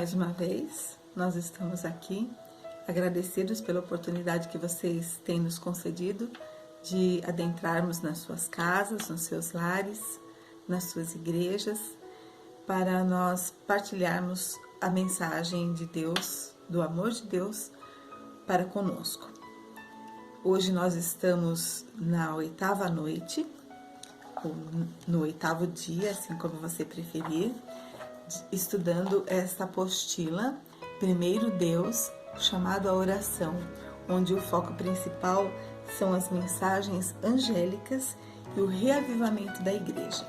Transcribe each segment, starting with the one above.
Mais uma vez, nós estamos aqui agradecidos pela oportunidade que vocês têm nos concedido de adentrarmos nas suas casas, nos seus lares, nas suas igrejas, para nós partilharmos a mensagem de Deus, do amor de Deus para conosco. Hoje nós estamos na 8ª noite, ou no 8º dia, assim como você preferir, estudando esta apostila, Primeiro Deus, chamado a oração, onde o foco principal são as mensagens angélicas e o reavivamento da igreja.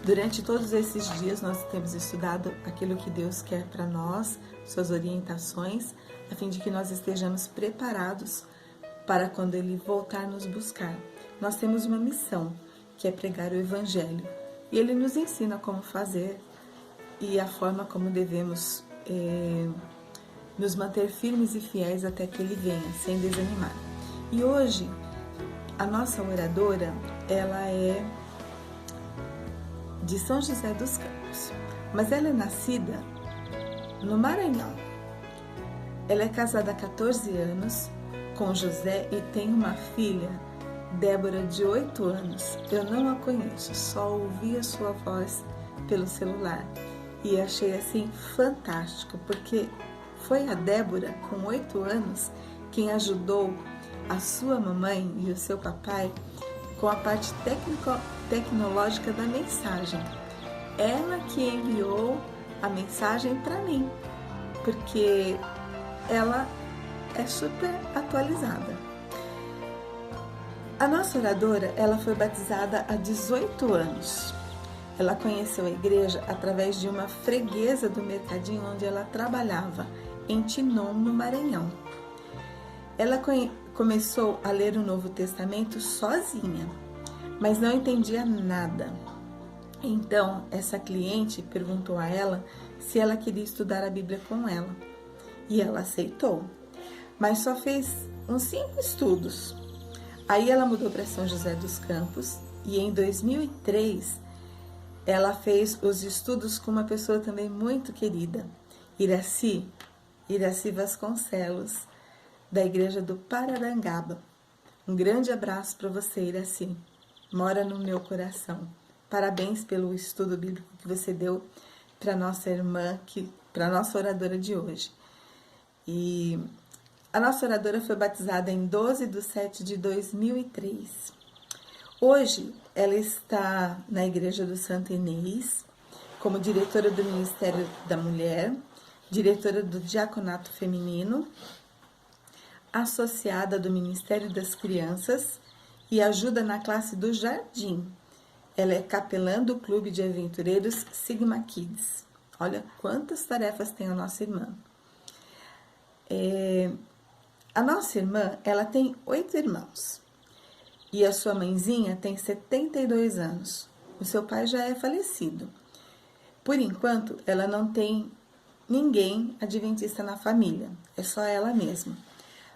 Durante todos esses dias nós temos estudado aquilo que Deus quer para nós, suas orientações, a fim de que nós estejamos preparados para quando Ele voltar nos buscar. Nós temos uma missão, que é pregar o Evangelho, e Ele nos ensina como fazer e a forma como devemos nos manter firmes e fiéis até que Ele venha, sem desanimar. E hoje, a nossa oradora, ela é de São José dos Campos, mas ela é nascida no Maranhão. Ela é casada há 14 anos com José e tem uma filha, Débora, de 8 anos. Eu não a conheço, só ouvi a sua voz pelo celular e achei assim fantástico, porque foi a Débora, com 8 anos, quem ajudou a sua mamãe e o seu papai com a parte tecnológica da mensagem. Ela que enviou a mensagem para mim, porque ela é super atualizada. A nossa oradora, ela foi batizada há 18 anos. Ela conheceu a igreja através de uma freguesa do mercadinho onde ela trabalhava, em Tinom, no Maranhão. Ela começou a ler o Novo Testamento sozinha, mas não entendia nada. Então, essa cliente perguntou a ela se ela queria estudar a Bíblia com ela. E ela aceitou, mas só fez uns 5 estudos. Aí ela mudou para São José dos Campos e em 2003 ela fez os estudos com uma pessoa também muito querida, Iraci Vasconcelos, da igreja do Pararangaba. Um grande abraço para você, Iraci. Mora no meu coração. Parabéns pelo estudo bíblico que você deu para nossa irmã, para nossa oradora de hoje. E a nossa oradora foi batizada em 12/7/2003. Hoje, ela está na Igreja do Santo Inês, como diretora do Ministério da Mulher, diretora do Diaconato Feminino, associada do Ministério das Crianças e ajuda na classe do Jardim. Ela é capelã do Clube de Aventureiros Sigma Kids. Olha quantas tarefas tem a nossa irmã. A nossa irmã, ela tem 8 irmãos. E a sua mãezinha tem 72 anos. O seu pai já é falecido. Por enquanto, ela não tem ninguém adventista na família. É só ela mesma.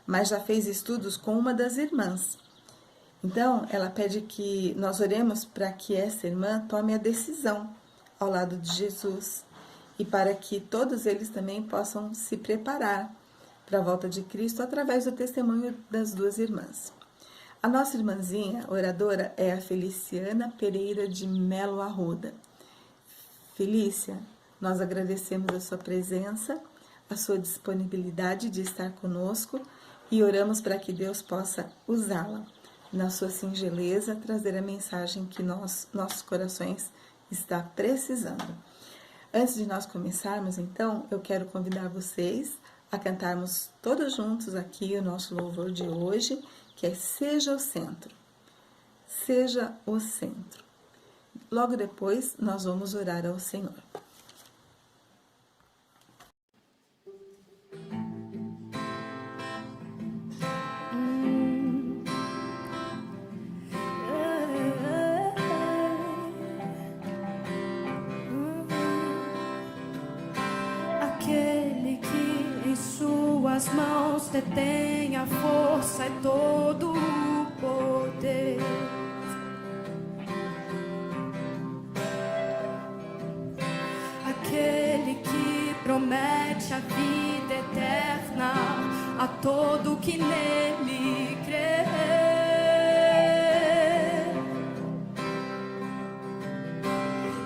Mas já fez estudos com uma das irmãs. Então, ela pede que nós oremos para que essa irmã tome a decisão ao lado de Jesus e para que todos eles também possam se preparar para a volta de Cristo através do testemunho das 2 irmãs. A nossa irmãzinha oradora é a Feliciana Pereira de Melo Arruda. Felícia, nós agradecemos a sua presença, a sua disponibilidade de estar conosco e oramos para que Deus possa usá-la na sua singeleza, trazer a mensagem que nossos corações está precisando. Antes de nós começarmos, então, eu quero convidar vocês a cantarmos todos juntos aqui o nosso louvor de hoje, que é Seja o Centro. Seja o Centro. Logo depois, nós vamos orar ao Senhor. Suas mãos detém a força e todo o poder. Aquele que promete a vida eterna a todo que nele crê.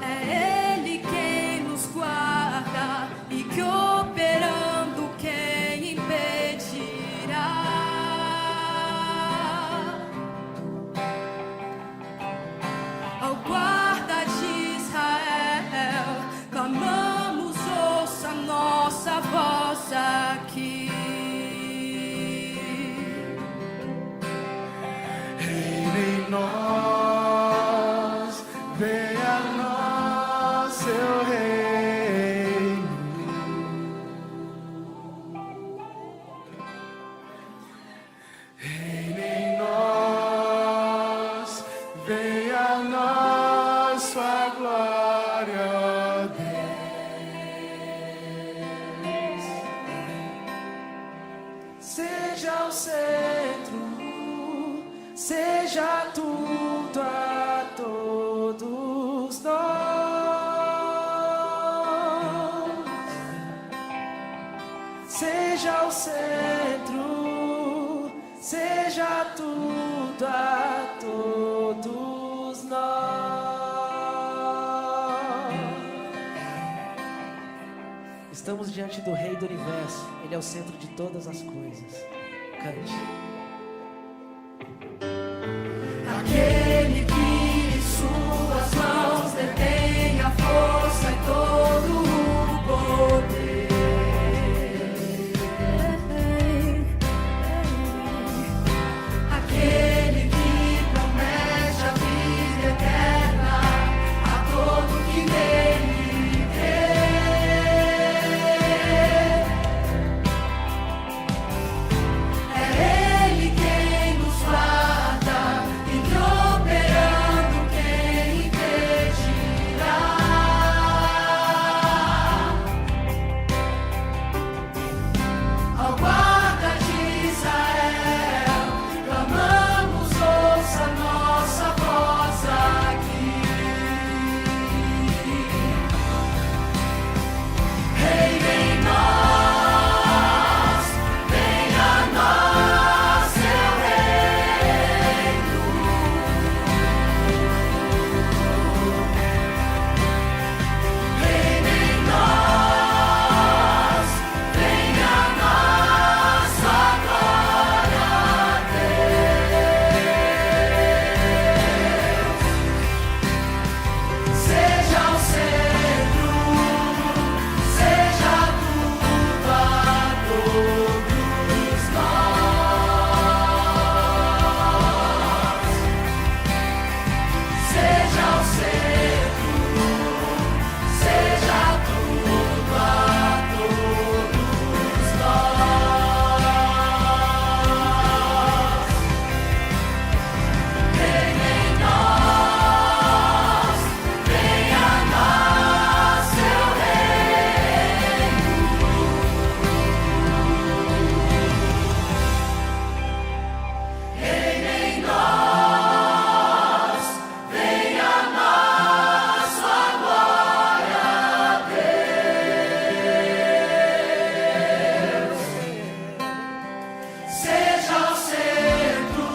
É Ele quem nos guarda e que operando quem impedirá. Ao guarda de Israel clamamos, ouça nossa voz aqui. Reina em nós, venha a nós seu reino. Reina em nós, venha a nós sua glória, Deus. Seja o centro, seja tudo a todos nós. Seja o centro, seja tudo a todos nós. Estamos diante do Rei do Universo. Ele é o centro de todas as coisas. Cante. Aquele que em suas mãos detém a força e todo o poder. Aquele que promete a vida eterna a todo que nele crê. É Ele quem nos guarda e que operando quem impedirá. Ao guarda de Israel clamamos, ouça nossa voz aqui. Reina em nós, venha a nós seu reino. Reina em nós, venha a nós sua glória, Deus. Seja o centro, seja tudo a todos nós. Seja o centro, seja tudo a todos nós. Reina em nós, venha a nós seu reino. Reina em nós, venha a nós sua glória, Deus. Seja o centro,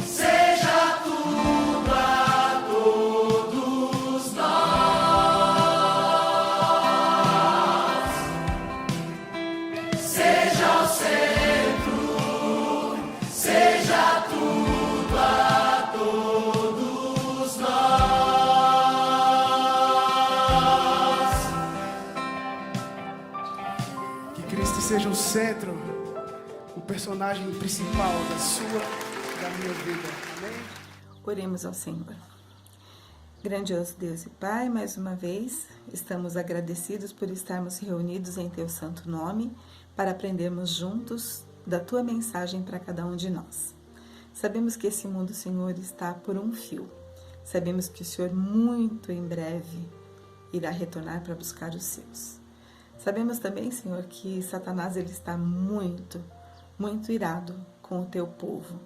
seja tudo a todos nós. Seja o centro, seja tudo a todos nós. Que Cristo seja o centro, o personagem principal da sua e da minha vida. Amém? Oremos ao Senhor. Grandioso Deus e Pai, mais uma vez, estamos agradecidos por estarmos reunidos em Teu santo nome para aprendermos juntos da Tua mensagem para cada um de nós. Sabemos que esse mundo, Senhor, está por um fio. Sabemos que o Senhor muito em breve irá retornar para buscar os seus. Sabemos também, Senhor, que Satanás ele está muito irado com o Teu povo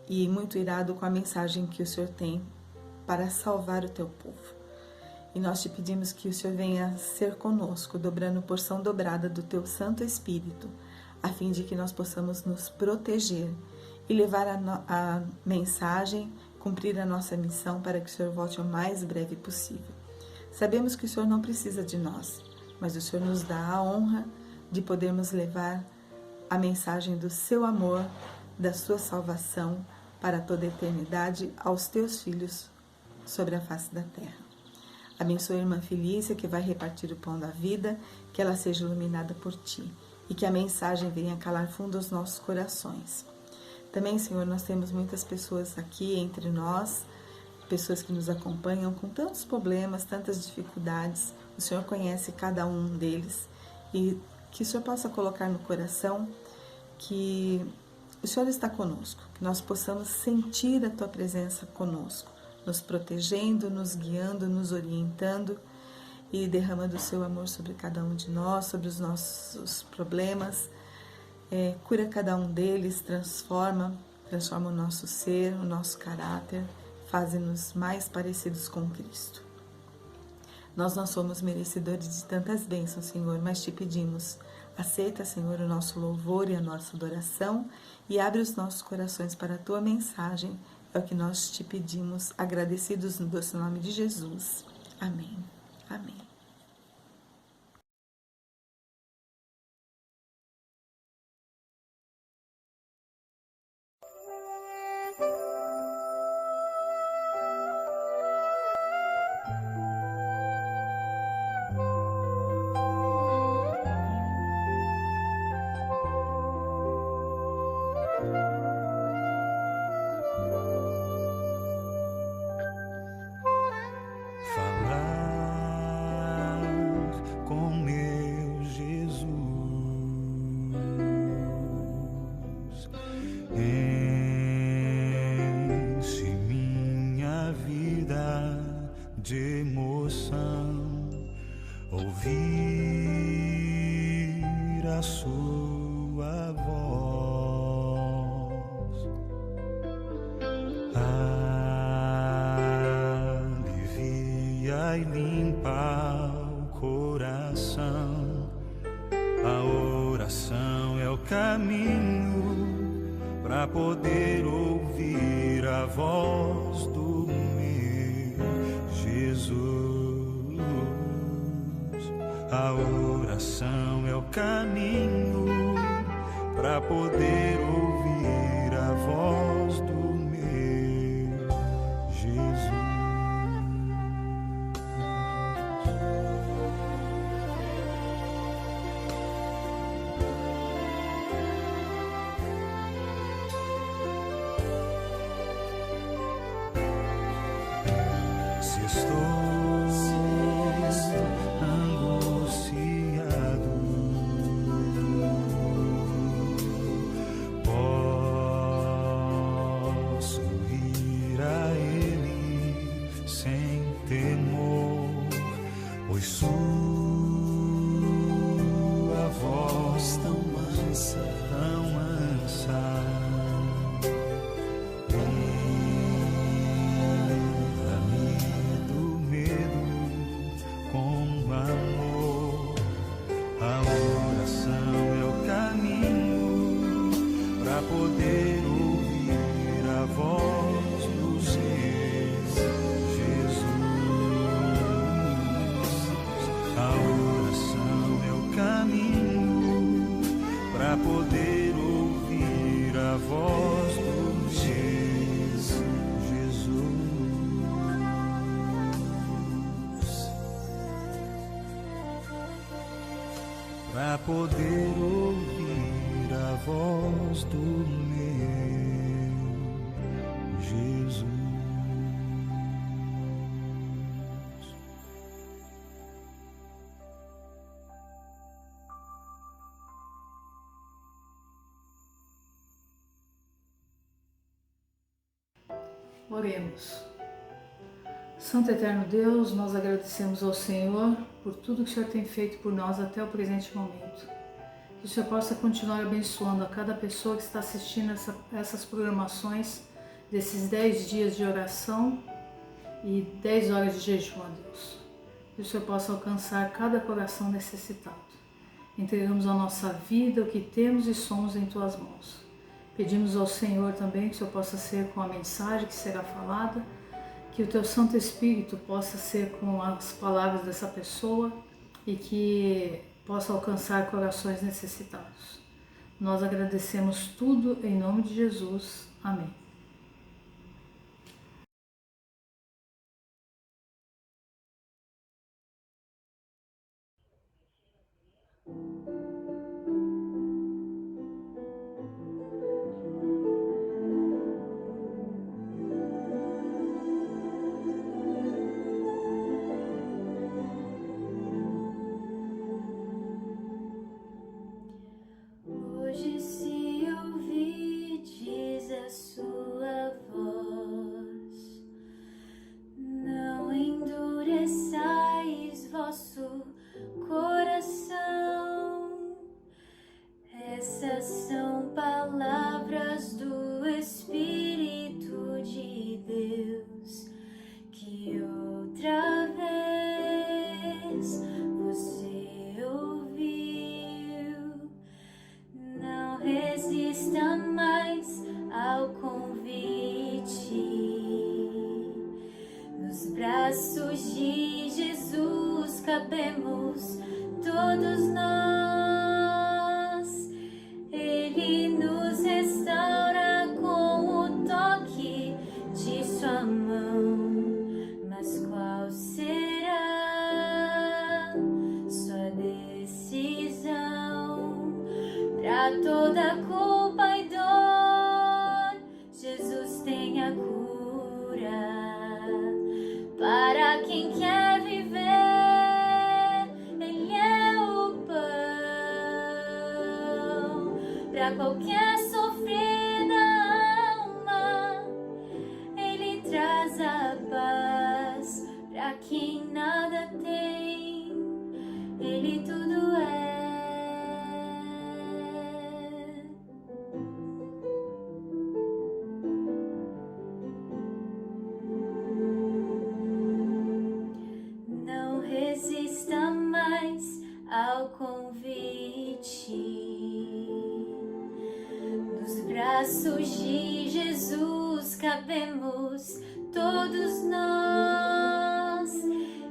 e muito irado com a mensagem que o Senhor tem para salvar o Teu povo. E nós te pedimos que o Senhor venha ser conosco, dobrando porção dobrada do Teu Santo Espírito, a fim de que nós possamos nos proteger e levar a mensagem, cumprir a nossa missão para que o Senhor volte o mais breve possível. Sabemos que o Senhor não precisa de nós, mas o Senhor nos dá a honra de podermos levar a mensagem do Seu amor, da Sua salvação para toda a eternidade aos Teus filhos sobre a face da terra. Abençoa a irmã Felícia, que vai repartir o pão da vida, que ela seja iluminada por Ti e que a mensagem venha calar fundo aos nossos corações. Também, Senhor, nós temos muitas pessoas aqui entre nós, pessoas que nos acompanham com tantos problemas, tantas dificuldades. O Senhor conhece cada um deles e que o Senhor possa colocar no coração que o Senhor está conosco, que nós possamos sentir a Tua presença conosco, nos protegendo, nos guiando, nos orientando e derramando o Seu amor sobre cada um de nós, sobre os nossos problemas. Cura cada um deles, transforma o nosso ser, o nosso caráter, faz-nos mais parecidos com Cristo. Nós não somos merecedores de tantas bênçãos, Senhor, mas Te pedimos, aceita, Senhor, o nosso louvor e a nossa adoração e abre os nossos corações para a Tua mensagem. É o que nós Te pedimos, agradecidos no doce nome de Jesus. Amém. Amém. De emoção, ouvir a sua voz, alivia e limpa o coração. A oração é o caminho para poder ouvir a voz do Jesus. A oração é o caminho para poder ouvir a voz do meu Jesus. Se estou angustiado, posso ir a Ele sem temor, pois Sua voz tão mansa, poder ouvir a voz do Jesus. A oração é o caminho para poder ouvir a voz do Jesus. Para poder ouvir a voz do meu Jesus. Oremos. Santo Eterno Deus, nós agradecemos ao Senhor por tudo que o Senhor tem feito por nós até o presente momento. Que o Senhor possa continuar abençoando a cada pessoa que está assistindo essas programações desses 10 dias de oração e 10 horas de jejum, a Deus. que o Senhor possa alcançar cada coração necessitado. Entregamos a nossa vida, o que temos e somos em Tuas mãos. Pedimos ao Senhor também que o Senhor possa ser com a mensagem que será falada, que o Teu Santo Espírito possa ser com as palavras dessa pessoa e que possa alcançar corações necessitados. Nós agradecemos tudo em nome de Jesus. Amém. Hoje, se ouvides a sua voz, não endureçais vosso coração. Essas são palavras do Espírito de Deus que outra vez você ouviu. Não resista mais ao convite. Nos braços de Jesus cabemos todos nós. Ele nos restaura com o toque de sua mão. Mas qual será sua decisão? Pra toda culpa e dor, Jesus tem a cura. Para quem quer viver, Ele é o pão. Pra qualquer sofrida alma, Ele traz a paz. Pra quem nada tem, Ele tudo é. Não resista mais ao convite. Nos braços de Jesus cabemos todos nós.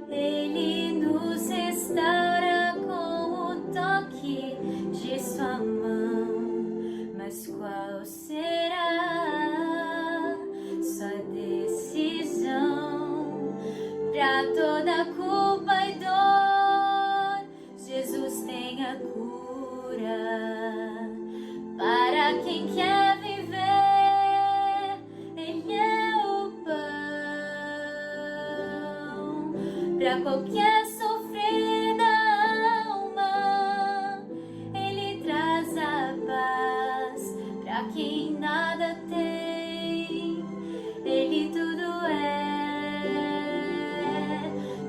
Ele nos restaura com o toque de sua mão. Mas qual será sua decisão? Pra toda culpa e dor, Jesus tem a cura. Para quem quer viver, Ele é o pão. Pra qualquer sofrida alma, Ele traz a paz. Pra quem nada tem, Ele tudo é.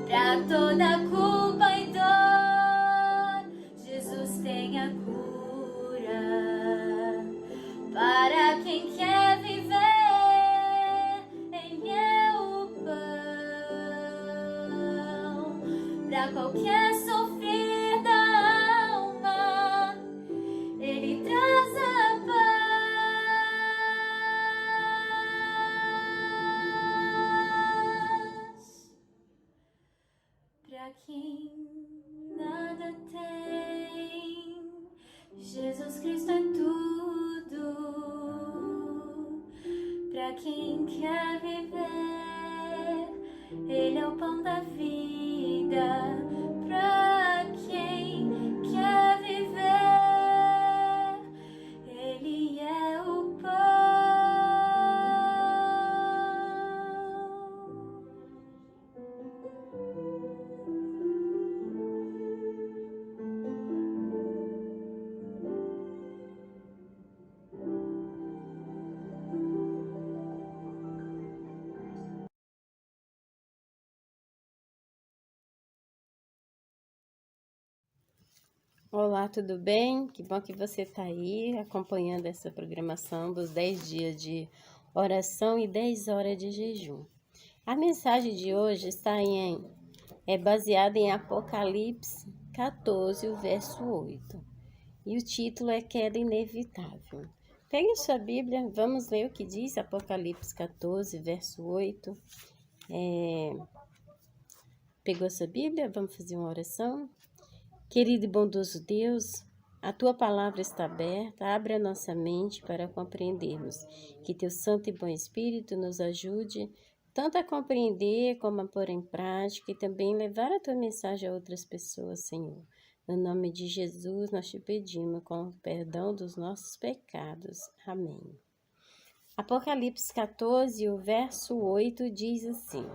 Pra toda culpa e dor, Jesus tem a cura. Para quem quer viver, Ele é o pão. Pra qualquer sofrida alma, Ele traz a paz. Pra quem nada tem, Jesus Cristo é tudo. Pra quem quer viver, Ele é o pão da vida. Pra quem quer viver, Ele é o pão. Olá, tudo bem? Que bom que você está aí acompanhando essa programação dos 10 dias de oração e 10 horas de jejum. A mensagem de hoje está em é baseada em Apocalipse 14, o verso 8. E o título é Queda Inevitável. Pegue sua Bíblia, vamos ler o que diz Apocalipse 14, verso 8. Pegou sua Bíblia? Vamos fazer uma oração? Querido e bondoso Deus, a Tua palavra está aberta, abre a nossa mente para compreendermos. Que Teu Santo e Bom Espírito nos ajude tanto a compreender como a pôr em prática e também levar a Tua mensagem a outras pessoas, Senhor. No nome de Jesus, nós te pedimos com o perdão dos nossos pecados. Amém. Apocalipse 14, o verso 8 diz assim: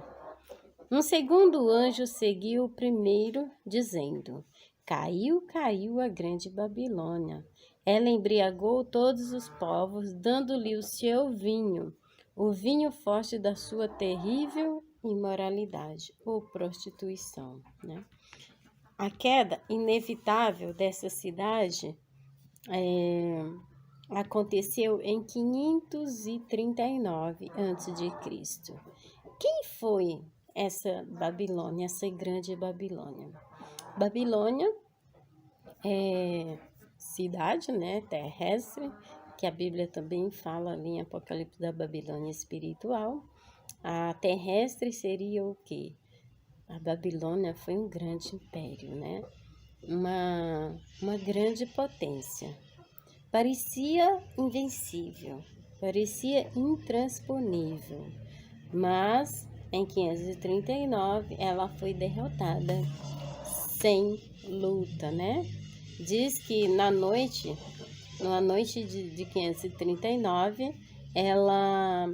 Um segundo anjo seguiu o primeiro, dizendo: Caiu, caiu a grande Babilônia. Ela embriagou todos os povos, dando-lhe o seu vinho, o vinho forte da sua terrível imoralidade, ou prostituição, né? A queda inevitável dessa cidade aconteceu em 539 a.C. Quem foi essa Babilônia, essa grande Babilônia? Babilônia é cidade, né, terrestre, que a Bíblia também fala ali em Apocalipse da Babilônia espiritual. A terrestre seria o quê? A Babilônia foi um grande império, né? Uma grande potência. Parecia invencível, parecia intransponível, mas em 539 ela foi derrotada sem luta, né? Diz que na noite de 539, ela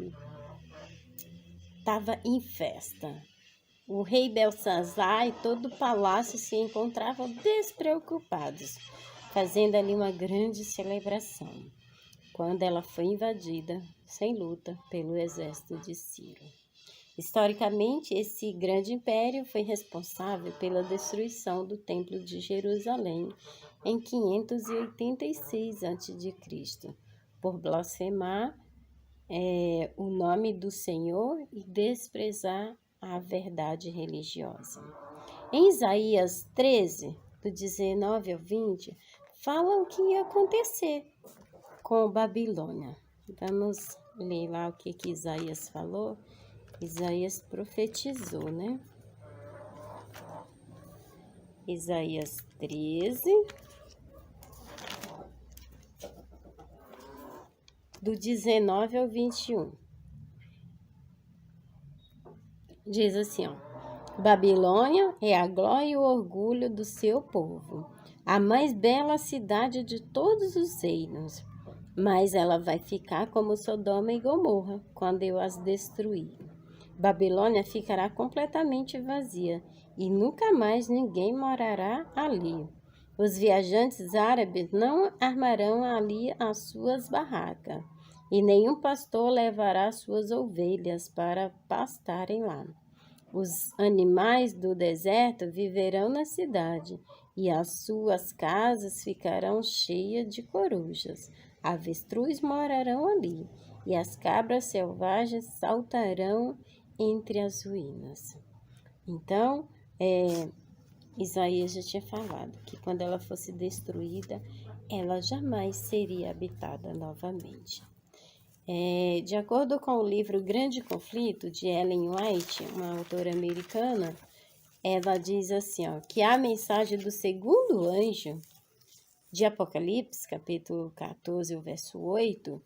estava em festa. O rei Belsazar e todo o palácio se encontravam despreocupados, fazendo ali uma grande celebração, quando ela foi invadida, sem luta, pelo exército de Ciro. Historicamente, esse grande império foi responsável pela destruição do Templo de Jerusalém em 586 a.C., por blasfemar o nome do Senhor e desprezar a verdade religiosa. Em Isaías 13, do 19 ao 20, fala o que ia acontecer com Babilônia. Vamos ler lá o que Isaías falou. Isaías profetizou, né? Isaías 13, do 19 ao 21. Diz assim, ó: Babilônia é a glória e o orgulho do seu povo, a mais bela cidade de todos os reinos. Mas ela vai ficar como Sodoma e Gomorra, quando eu as destruir. Babilônia ficará completamente vazia, e nunca mais ninguém morará ali. Os viajantes árabes não armarão ali as suas barracas, e nenhum pastor levará suas ovelhas para pastarem lá. Os animais do deserto viverão na cidade, e as suas casas ficarão cheias de corujas. Avestruz morarão ali, e as cabras selvagens saltarão entre as ruínas. Então, Isaías já tinha falado que quando ela fosse destruída, ela jamais seria habitada novamente. De acordo com o livro Grande Conflito, de Ellen White, uma autora americana, ela diz assim, ó, que a mensagem do segundo anjo de Apocalipse, capítulo 14, o verso 8,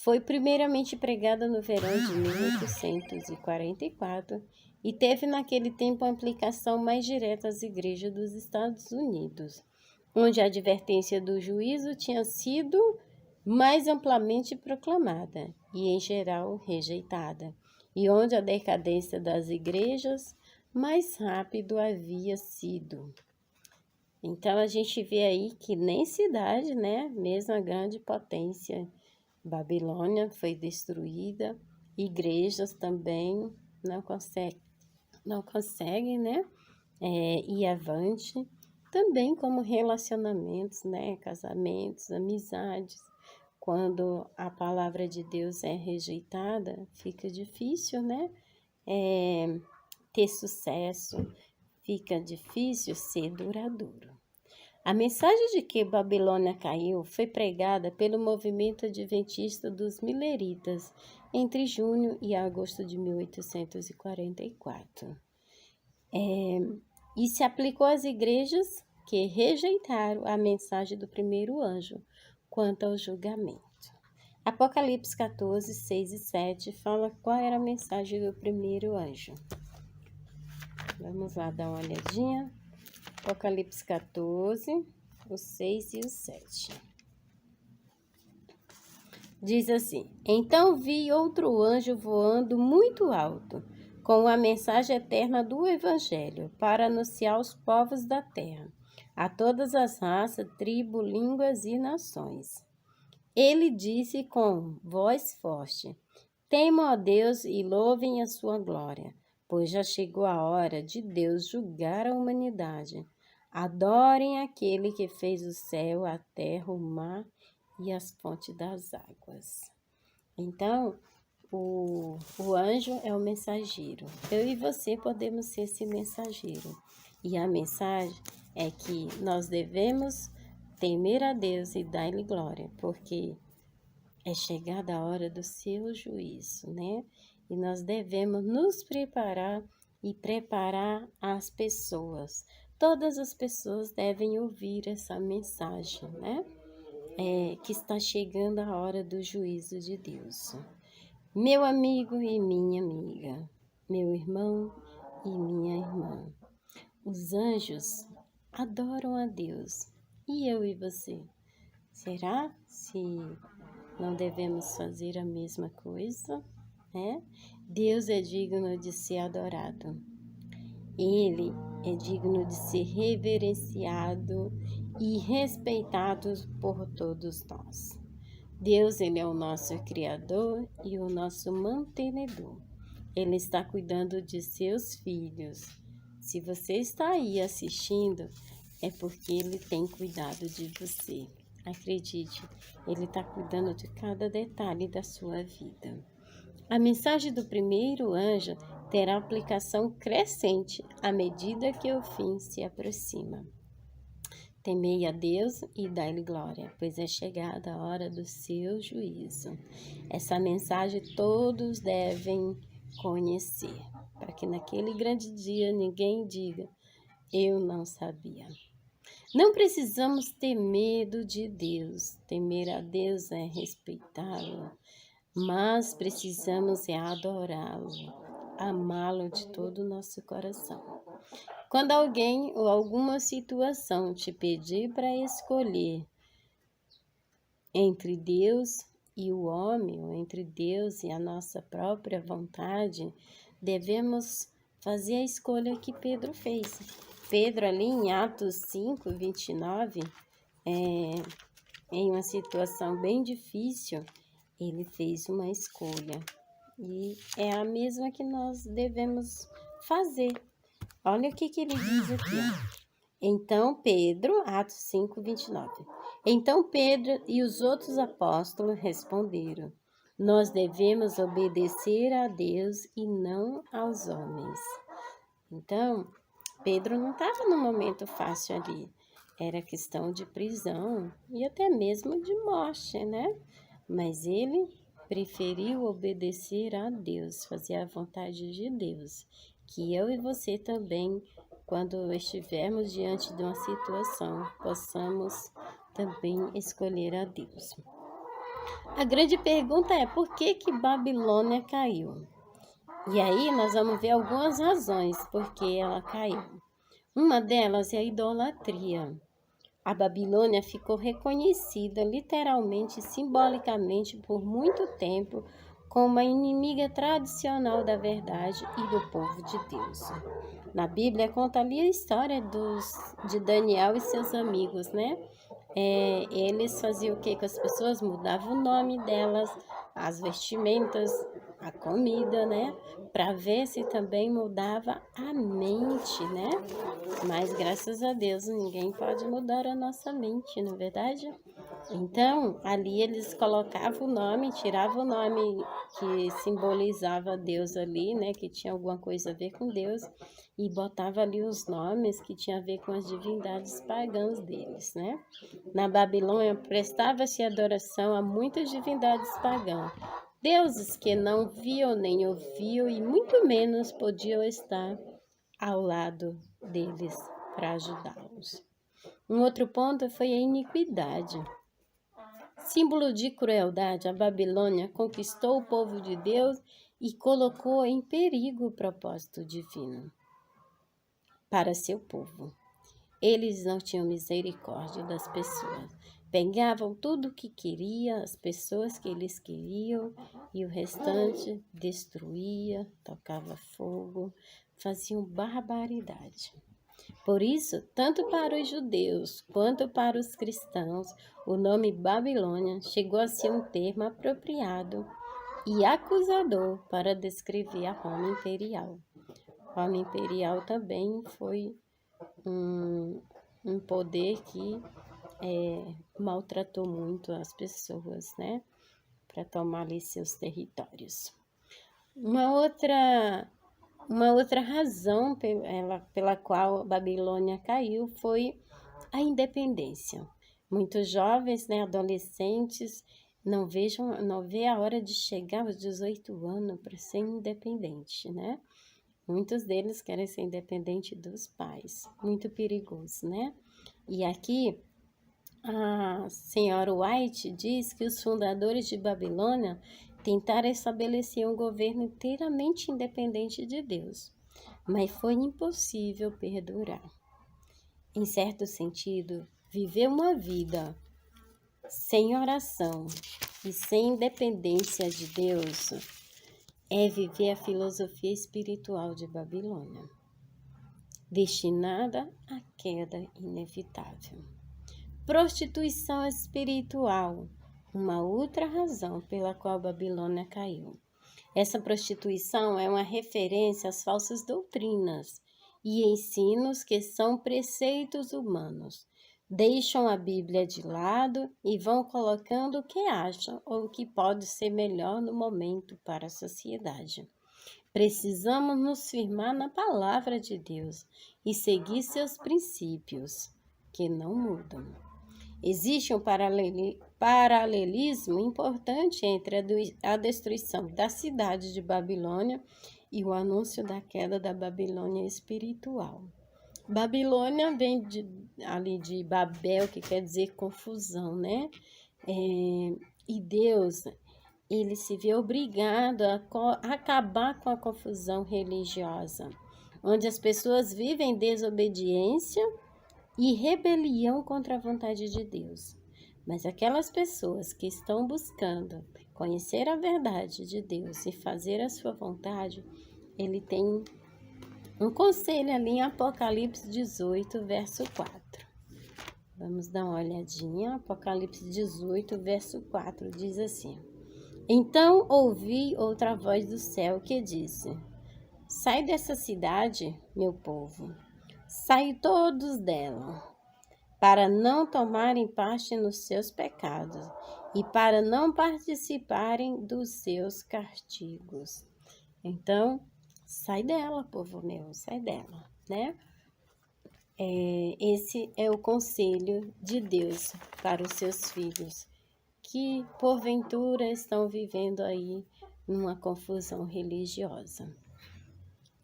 foi primeiramente pregada no verão de 1844 e teve naquele tempo uma aplicação mais direta às igrejas dos Estados Unidos, onde a advertência do juízo tinha sido mais amplamente proclamada e, em geral, rejeitada, e onde a decadência das igrejas mais rápido havia sido. Então, a gente vê aí que nem cidade, né, mesmo a grande potência Babilônia foi destruída, igrejas também não conseguem, né, ir avante, também como relacionamentos, né, casamentos, amizades. Quando a palavra de Deus é rejeitada, fica difícil, né, ter sucesso, fica difícil ser duradouro. A mensagem de que Babilônia caiu foi pregada pelo movimento adventista dos Mileritas entre junho e agosto de 1844. E se aplicou às igrejas que rejeitaram a mensagem do primeiro anjo quanto ao julgamento. Apocalipse 14, 6 e 7 fala qual era a mensagem do primeiro anjo. Vamos lá dar uma olhadinha. Apocalipse 14, o 6 e o 7. Diz assim: Então vi outro anjo voando muito alto, com a mensagem eterna do Evangelho, para anunciar aos povos da terra, a todas as raças, tribos, línguas e nações. Ele disse com voz forte: Temam a Deus e louvem a sua glória, pois já chegou a hora de Deus julgar a humanidade. Adorem aquele que fez o céu, a terra, o mar e as fontes das águas. Então, o anjo é o mensageiro. Eu e você podemos ser esse mensageiro. E a mensagem é que nós devemos temer a Deus e dar-lhe glória, porque é chegada a hora do seu juízo, né? E nós devemos nos preparar e preparar as pessoas. Todas as pessoas devem ouvir essa mensagem, né? Que está chegando a hora do juízo de Deus. Meu amigo e minha amiga, meu irmão e minha irmã, os anjos adoram a Deus. E eu e você? Será se não devemos fazer a mesma coisa? Deus é digno de ser adorado. Ele é digno de ser reverenciado e respeitado por todos nós. Deus, ele é o nosso Criador e o nosso mantenedor. Ele está cuidando de seus filhos. Se você está aí assistindo, é porque ele tem cuidado de você. Acredite, ele está cuidando de cada detalhe da sua vida. A mensagem do primeiro anjo terá aplicação crescente à medida que o fim se aproxima. Temei a Deus e dai-lhe glória, pois é chegada a hora do seu juízo. Essa mensagem todos devem conhecer, para que naquele grande dia ninguém diga, eu não sabia. Não precisamos ter medo de Deus. Temer a Deus é respeitá-lo, mas precisamos adorá-lo, amá-lo de todo o nosso coração. Quando alguém ou alguma situação te pedir para escolher entre Deus e o homem, ou entre Deus e a nossa própria vontade, devemos fazer a escolha que Pedro fez. Pedro, ali em Atos 5, 29, em uma situação bem difícil, ele fez uma escolha. E é a mesma que nós devemos fazer. Olha o que ele diz aqui. Então Pedro, Atos 5, 29. Então Pedro e os outros apóstolos responderam, nós devemos obedecer a Deus e não aos homens. Então, Pedro não estava num momento fácil ali. Era questão de prisão e até mesmo de morte, né? Mas ele preferiu obedecer a Deus, fazer a vontade de Deus. Que eu e você também, quando estivermos diante de uma situação, possamos também escolher a Deus. A grande pergunta é, por que Babilônia caiu? E aí nós vamos ver algumas razões por que ela caiu. Uma delas é a idolatria. A Babilônia ficou reconhecida literalmente e simbolicamente por muito tempo como a inimiga tradicional da verdade e do povo de Deus. Na Bíblia conta ali a história de Daniel e seus amigos, né? Eles faziam o que com as pessoas? Mudavam o nome delas, as vestimentas, a comida, né? Para ver se também mudava a mente, né? Mas graças a Deus ninguém pode mudar a nossa mente, não é verdade? Então, ali eles colocavam o nome, tiravam o nome que simbolizava Deus ali, né? Que tinha alguma coisa a ver com Deus. e botava ali os nomes que tinham a ver com as divindades pagãs deles, né? Na Babilônia prestava-se adoração a muitas divindades pagãs, deuses que não viam nem ouviam e muito menos podiam estar ao lado deles para ajudá-los. Um outro ponto foi a iniquidade. Símbolo de crueldade, a Babilônia conquistou o povo de Deus e colocou em perigo o propósito divino para seu povo. Eles não tinham misericórdia das pessoas. Pegavam tudo o que queria, as pessoas que eles queriam, e o restante destruía, tocava fogo, faziam barbaridade. Por isso, tanto para os judeus quanto para os cristãos, o nome Babilônia chegou a ser um termo apropriado e acusador para descrever a Roma imperial. Roma imperial também foi um poder que maltratou muito as pessoas, né? Para tomar ali seus territórios. Uma outra razão pela qual a Babilônia caiu foi a independência. Muitos jovens, né, adolescentes, não vê a hora de chegar aos 18 anos para ser independente, né? Muitos deles querem ser independente dos pais. Muito perigoso, né? E aqui a senhora White diz que os fundadores de Babilônia tentaram estabelecer um governo inteiramente independente de Deus, mas foi impossível perdurar. Em certo sentido, viver uma vida sem oração e sem independência de Deus é viver a filosofia espiritual de Babilônia, destinada à queda inevitável. Prostituição espiritual, uma outra razão pela qual a Babilônia caiu. Essa prostituição é uma referência às falsas doutrinas e ensinos que são preceitos humanos. Deixam a Bíblia de lado e vão colocando o que acham ou o que pode ser melhor no momento para a sociedade. Precisamos nos firmar na palavra de Deus e seguir seus princípios, que não mudam. Existe um paralelismo importante entre a destruição da cidade de Babilônia e o anúncio da queda da Babilônia espiritual. Babilônia vem de Babel, que quer dizer confusão, né? E Deus, ele se vê obrigado a acabar com a confusão religiosa, onde as pessoas vivem desobediência e rebelião contra a vontade de Deus. Mas aquelas pessoas que estão buscando conhecer a verdade de Deus e fazer a sua vontade, ele tem um conselho ali em Apocalipse 18, verso 4. Vamos dar uma olhadinha. Apocalipse 18, verso 4 diz assim: Então ouvi outra voz do céu que disse: Sai dessa cidade, meu povo, sai todos dela, para não tomarem parte nos seus pecados e para não participarem dos seus castigos. Então, sai dela, povo meu, sai dela, né? Esse é o conselho de Deus para os seus filhos, que porventura estão vivendo aí numa confusão religiosa.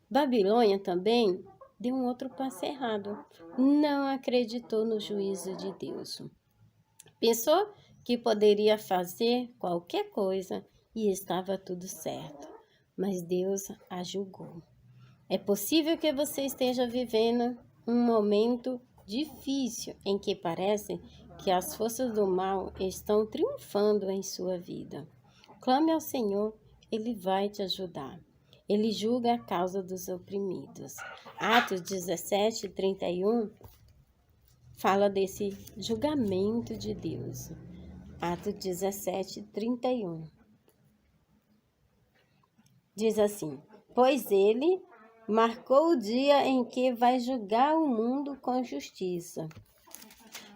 Babilônia também deu um outro passo errado. Não acreditou no juízo de Deus. Pensou que poderia fazer qualquer coisa e estava tudo certo. Mas Deus a julgou. É possível que você esteja vivendo um momento difícil em que parece que as forças do mal estão triunfando em sua vida. Clame ao Senhor, Ele vai te ajudar. Ele julga a causa dos oprimidos. Atos 17, 31 fala desse julgamento de Deus. Atos 17, 31. Diz assim: Pois ele marcou o dia em que vai julgar o mundo com justiça,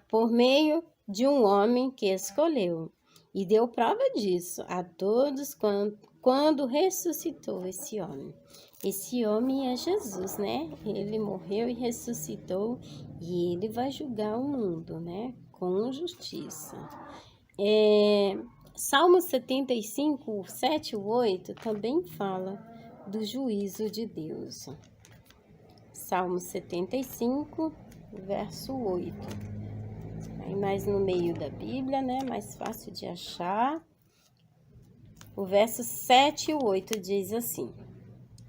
por meio de um homem que escolheu, e deu prova disso a todos quando ressuscitou esse homem. Esse homem é Jesus, né? Ele morreu e ressuscitou e ele vai julgar o mundo, né? Com justiça. Salmo 75, 7 e 8 também fala do juízo de Deus. Salmo 75, verso 8. Aí mais no meio da Bíblia, né? Mais fácil de achar. O verso 7 e 8 diz assim: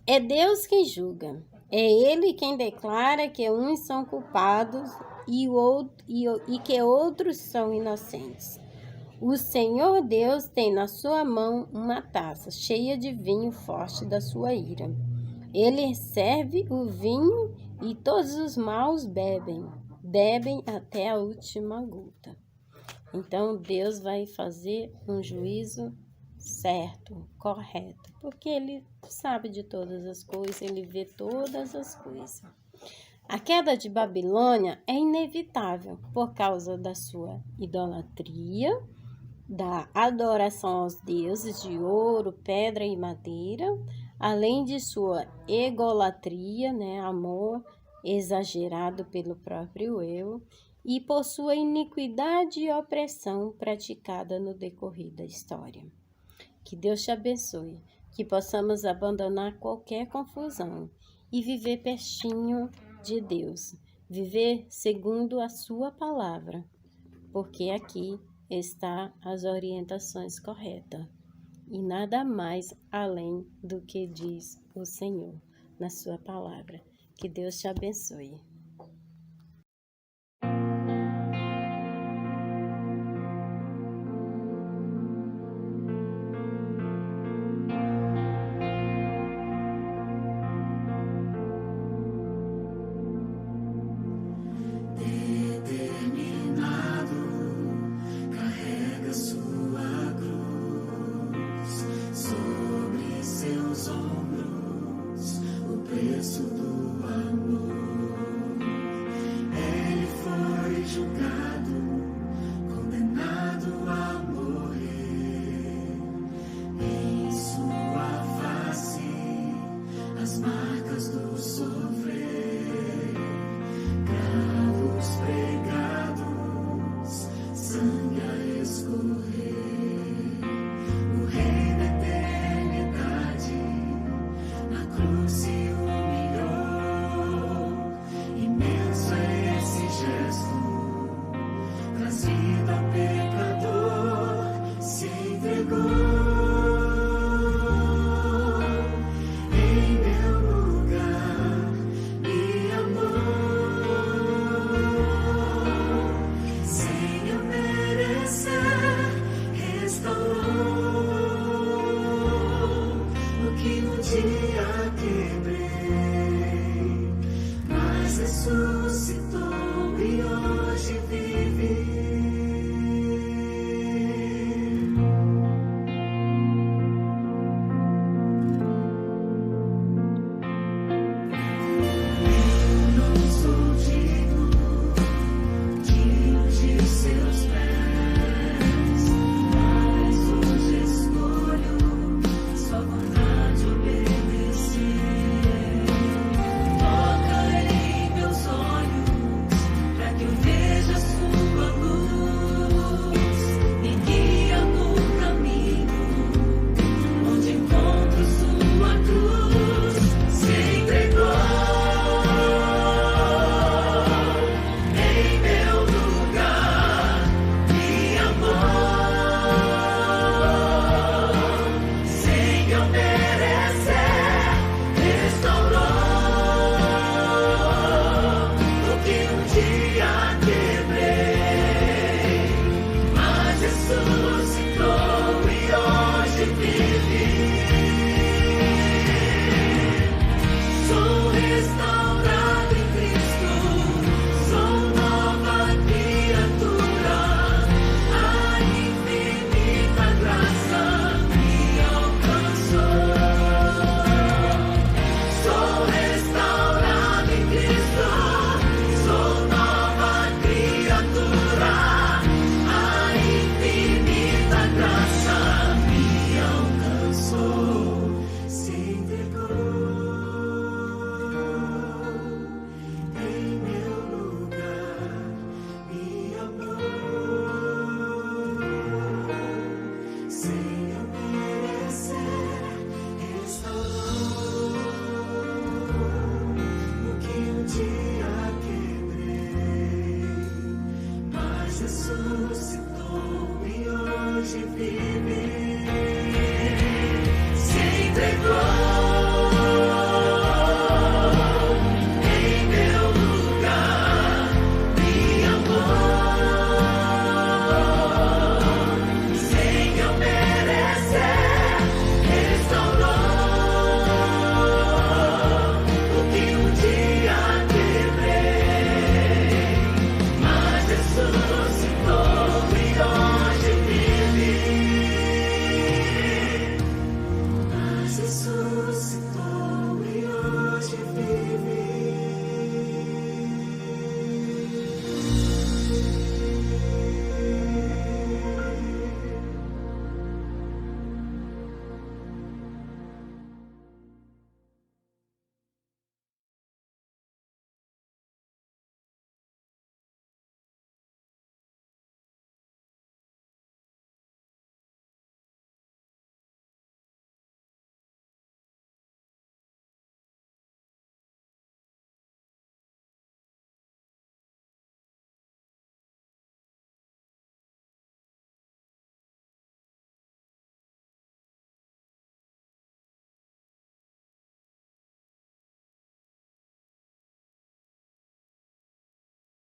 é Deus quem julga, é Ele quem declara que uns são culpados e que outros são inocentes. O Senhor Deus tem na sua mão uma taça cheia de vinho forte da sua ira. Ele serve o vinho e todos os maus bebem até a última gota. Então Deus vai fazer um juízo certo, correto, porque Ele sabe de todas as coisas, Ele vê todas as coisas. A queda de Babilônia é inevitável por causa da sua idolatria, da adoração aos deuses de ouro, pedra e madeira, além de sua egolatria, né, amor exagerado pelo próprio eu, e por sua iniquidade e opressão praticada no decorrer da história. Que Deus te abençoe, que possamos abandonar qualquer confusão e viver pertinho de Deus, viver segundo a sua palavra, porque aqui está as orientações corretas e nada mais além do que diz o Senhor na sua palavra. Que Deus te abençoe. Seus ombros, o preço do amor. entre